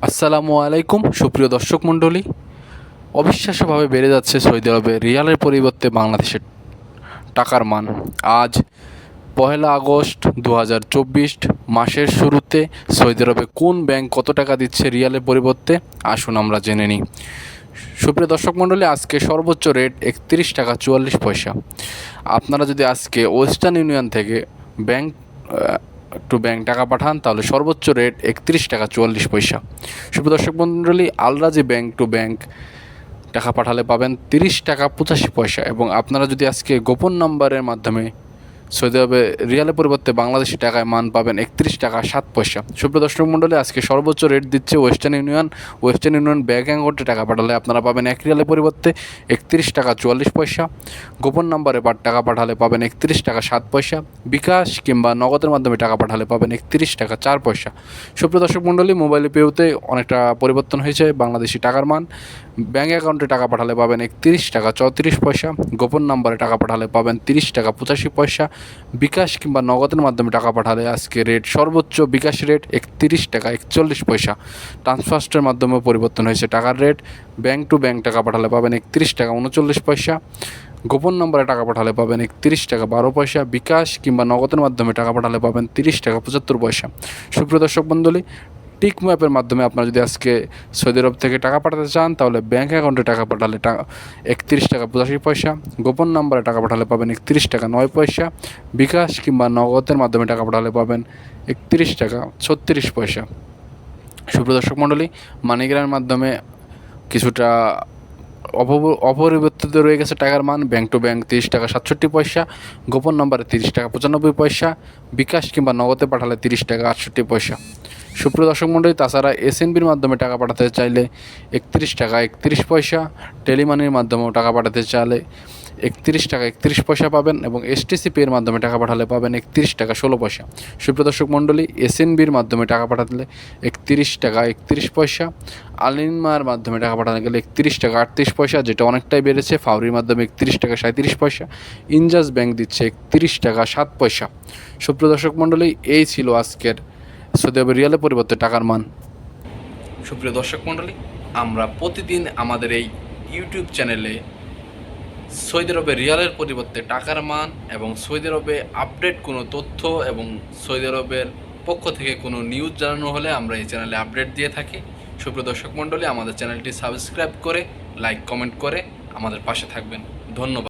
আসসালামু আলাইকুম সুপ্রিয় দর্শক মণ্ডলী। অবিশ্বাস্যভাবে বেড়ে যাচ্ছে সৌদি আরবে রিয়ালের পরিবর্তে বাংলাদেশের টাকার মান। আজ 1 আগস্ট 2024 মাসের শুরুতে সৌদি আরবে কোন ব্যাংক কত টাকা দিচ্ছে রিয়ালের পরিবর্তে, আসুন আমরা জেনে নিই। সুপ্রিয় দর্শক মণ্ডলী, আজকে সর্বোচ্চ রেট 31 টাকা 44 পয়সা। আপনারা যদি আজকে ওয়েস্টার্ন ইউনিয়ন থেকে ব্যাংক টু ব্যাংক টাকা পাঠান তাহলে সর্বোচ্চ রেট 31 টাকা 44 পয়সা। সুপ্রিয় দর্শক মণ্ডলী, আলরাজি ব্যাংক টু ব্যাংক টাকা পাঠালে পাবেন 30 টাকা 85 পয়সা, এবং আপনারা যদি আজকে গোপন নাম্বারের মাধ্যমে সৌদি আরবে রিয়ালের পরিবর্তে বাংলাদেশি টাকায় মান পাবেন 31 টাকা 7 পয়সা। সুপ্রিয় দর্শক মণ্ডলী, আজকে সর্বোচ্চ রেট দিচ্ছে ওয়েস্টার্ন ইউনিয়ন ব্যাংক অ্যাকাউন্টে টাকা পাঠালে আপনারা পাবেন 1 রিয়ালের পরিবর্তে 31 টাকা 44 পয়সা। গোপন নাম্বারে টাকা পাঠালে পাবেন 31 টাকা 7 পয়সা। বিকাশ কিংবা নগদের মাধ্যমে টাকা পাঠালে পাবেন 31 টাকা 4 পয়সা। সুপ্রিয় দর্শক মণ্ডলী, মোবাইল পেতে অনেকটা পরিবর্তন হয়েছে বাংলাদেশি টাকার মান। ব্যাঙ্ক অ্যাকাউন্টে টাকা পাঠালে পাবেন 31 টাকা 34 পয়সা। গোপন নাম্বারে টাকা পাঠালে পাবেন 30 টাকা 85 পয়সা। বিকাশ কিংবা নগদের মাধ্যমে টাকা পাঠালে আজকে রেট সর্বোচ্চ বিকাশ রেট 31 টাকা 41 পয়সা। ট্রান্সফারের মাধ্যমে পরিবর্তন হয়েছে টাকার রেট। ব্যাংক টু ব্যাংক টাকা পাঠালে পাবেন 31 টাকা 39 পয়সা। গোপন নম্বরে টাকা পাঠালে পাবেন 31 টাকা 12 পয়সা। বিকাশ কিংবা নগদের মাধ্যমে টাকা পাঠালে পাবেন 30 টাকা 75 পয়সা। সুপ্রিয় দর্শক মণ্ডলী, টিক ম্যাপের মাধ্যমে আপনারা যদি আজকে সৌদি আরব থেকে টাকা পাঠাতে চান তাহলে ব্যাঙ্ক অ্যাকাউন্টে টাকা পাঠালে 31 টাকা 85 পয়সা। গোপন নাম্বারে টাকা পাঠালে পাবেন 31 টাকা 9 পয়সা। বিকাশ কিংবা নগদের মাধ্যমে টাকা পাঠালে পাবেন 31 টাকা 36 পয়সা। সুপ্রিয় দর্শক মণ্ডলী, মানিগ্রামের মাধ্যমে কিছুটা অপরিবর্তিত রয়ে গেছে টাকার মান। ব্যাংক টু ব্যাংক 30 টাকা 67 পয়সা। গোপন নম্বরে 30 টাকা 95 পয়সা। বিকাশ কিংবা নগদে পাঠালে 30 টাকা 68 পয়সা। সুপ্রিয় দর্শক মণ্ডলী, তাছাড়া এসএনবির মাধ্যমে টাকা পাঠাতে চাইলে 31 টাকা 31 পয়সা। টেলিমানির মাধ্যমেও টাকা পাঠাতে চাইলে 31 টাকা 31 পয়সা পাবেন, এবং এসটিসি পের মাধ্যমে টাকা পাঠালে পাবেন 31 টাকা 16 পয়সা। সুপ্রিয় দর্শক মণ্ডলী, এসএনবির মাধ্যমে টাকা পাঠালে 31 টাকা 31 পয়সা। আলিমার মাধ্যমে টাকা পাঠানো গেলে 31 টাকা 38 পয়সা, যেটা অনেকটাই বেড়েছে। ফাউরির মাধ্যমে 31 টাকা 37 পয়সা। ইনজাস ব্যাংক দিচ্ছে 31 টাকা 7 পয়সা। সুপ্রিয় দর্শক মণ্ডলী, এই ছিল আজকের সৌদি আরবের রিয়ালের পরিবর্তে টাকার মান। সুপ্রিয় দর্শক মণ্ডলী, আমরা প্রতিদিন আমাদের এই ইউটিউব চ্যানেলে সৌদি আরবে রিয়ালের পরিবর্তে টাকার মান এবং সৌদি আরবে আপডেট কোনো তথ্য এবং সৌদি আরবের পক্ষ থেকে কোনো নিউজ জানানো হলে আমরা এই চ্যানেলে আপডেট দিয়ে থাকি। সুপ্রিয় দর্শক মণ্ডলী, আমাদের চ্যানেলটি সাবস্ক্রাইব করে লাইক কমেন্ট করে আমাদের পাশে থাকবেন। ধন্যবাদ।